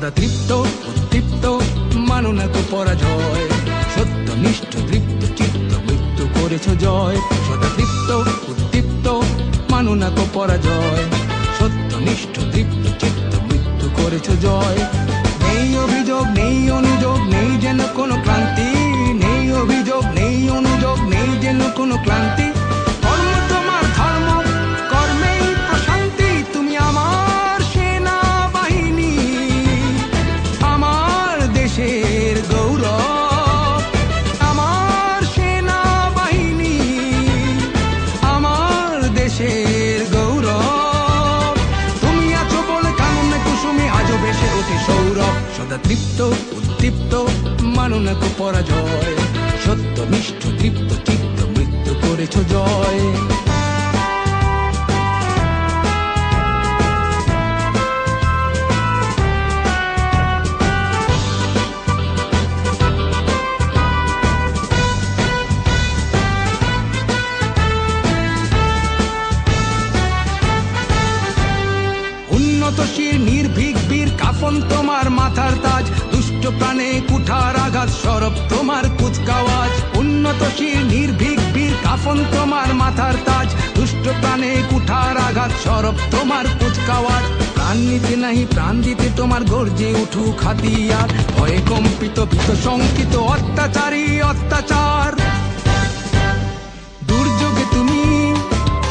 সদা তৃপ্ত উদ্দীপ্ত মানো না কো পরাজয়, সত্যনিষ্ঠ তৃপ্ত চিত্ত মৃত্যু করেছ জয়। সদা তৃপ্ত উদ্দীপ্ত মানো না কো পরাজয়, সত্যনিষ্ঠ তৃপ্ত চিত্ত মৃত্যু করেছ জয়। নেই অভিযোগ নেই অনুযোগ নেই যেন কোনো ক্লান্তি, নেই অভিযোগ নেই অনুযোগ নেই যেন কোনো ক্লান্তি। কর্ম তোমার ধর্ম কর্মেই প্রশান্তি, তুমি আমার সেনাবাহিনী, আমার দেশের গৌরব। আমার সেনাবাহিনী, আমার দেশের গৌরব। তুমি আছো বলে কাননে কুসুমে আজও বেশে ওঠে সৌরভ। সদা তৃপ্ত উদ্দীপ্ত মানো না কো পরাজয়, সত্যনিষ্ঠ তৃপ্ত চিত্ত মৃত্যু করেছ জয়। উন্নতশীল নির্ভীক বীর কাফন তোমার মাথার তাজ, দুষ্ট প্রাণে কুঠার আঘাত সরব তোমার কুচকাওয়াজ। উন্নতশীল নির্ভীক বীর কাফন তোমার মাথার তাজ, দুষ্ট প্রাণে কুঠার আঘাত সরব তোমার কুচকাওয়াজ। প্রাণ নিতে নাহি প্রাণ দিতে তোমার গর্জে উঠুক হাতিয়ার, ভয়ে কম্পিত ভীত শঙ্কিত অত্যাচারী অত্যাচার। দুর্যোগে তুমি,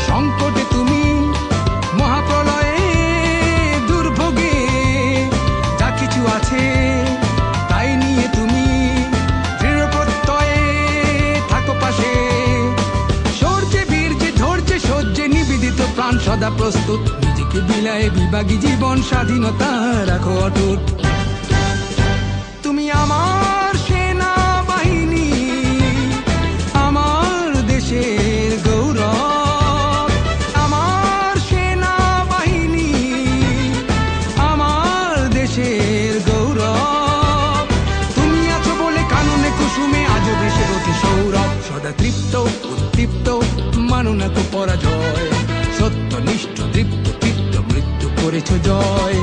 সংকটে তুমি, মহাপ্রলয়ে দুর্ভোগে যা কিছু আছে তাই নিয়ে তুমি দৃঢ় প্রত্যয়ে থাকো পাশে। শৌর্যে বীর্যে ধৈর্যে সহ্যে নিবেদিত প্রাণ সদা প্রস্তুত, নিজেকে বিলায়ে বিভাগী জীবন স্বাধীনতা রাখো অটুট। তুমি আমার সেনাবাহিনী, আমার দেশের গৌরব। আমার সেনাবাহিনী, আমার দেশের গৌরব। তুমি আছো বলে কাননে কুসুমে আজও ভেসে ওঠে সৌরভ। সদা তৃপ্ত উদ্দীপ্ত মানো না কো পরাজয়, সত্যনিষ্ঠ তৃপ্ত চিত্ত মৃত্যু করেছ জয়।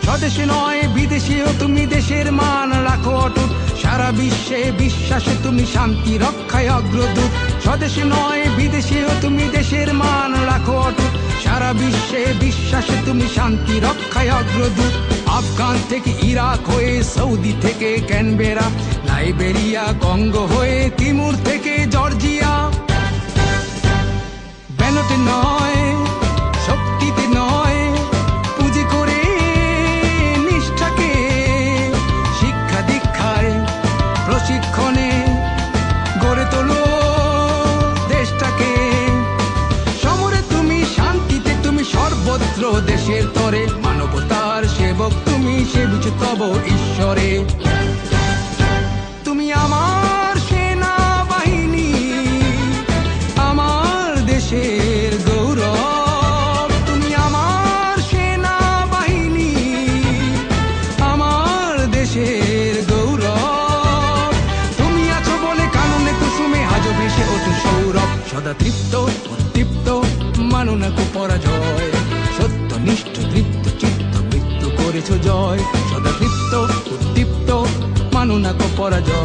স্বদেশে নয় বিদেশেও তুমি দেশের মান রাখো অটুট, সারা বিশ্বে বিশ্বাসে তুমি শান্তি রক্ষায় অগ্রদূত। স্বদেশে নয় বিদেশেও তুমি দেশের মান রাখো অটুট, সারা বিশ্বে বিশ্বাসে তুমি শান্তি রক্ষায় অগ্রদূত। আফগান থেকে ইরাক হয়ে, সৌদি থেকে ক্যানবেরা, লাইবেরিয়া কঙ্গো হয়ে, তিমুর থেকে জর্জিয়া। ব্যানটে নয় শক্তিতে নয় পুঁজি করে নিষ্ঠাকে, শিক্ষা দীক্ষায় প্রশিক্ষণে গড়ে তোলো দেশটাকে। সমরে তুমি, শান্তিতে তুমি, সর্বত্র দেশের তরে, মানবতার সেবক তুমি, সেবিছ তব ঈশ্বরে। তুমি আমার সেনাবাহিনী, আমার দেশের গৌরব। তুমি আমার সেনাবাহিনী, আমার দেশের গৌরব। তুমি আছো বলে কাননে কুসুমে আজও ভেসে ওঠে সৌরভ। সদা তৃপ্ত উদ্দীপ্ত মানো না কো পরাজয়, সত্যনিষ্ঠ তৃপ্ত চিত্ত মৃত্যু করেছ জয়। সদা তৃপ্ত উদ্দীপ্ত মানো না কো পরাজয়।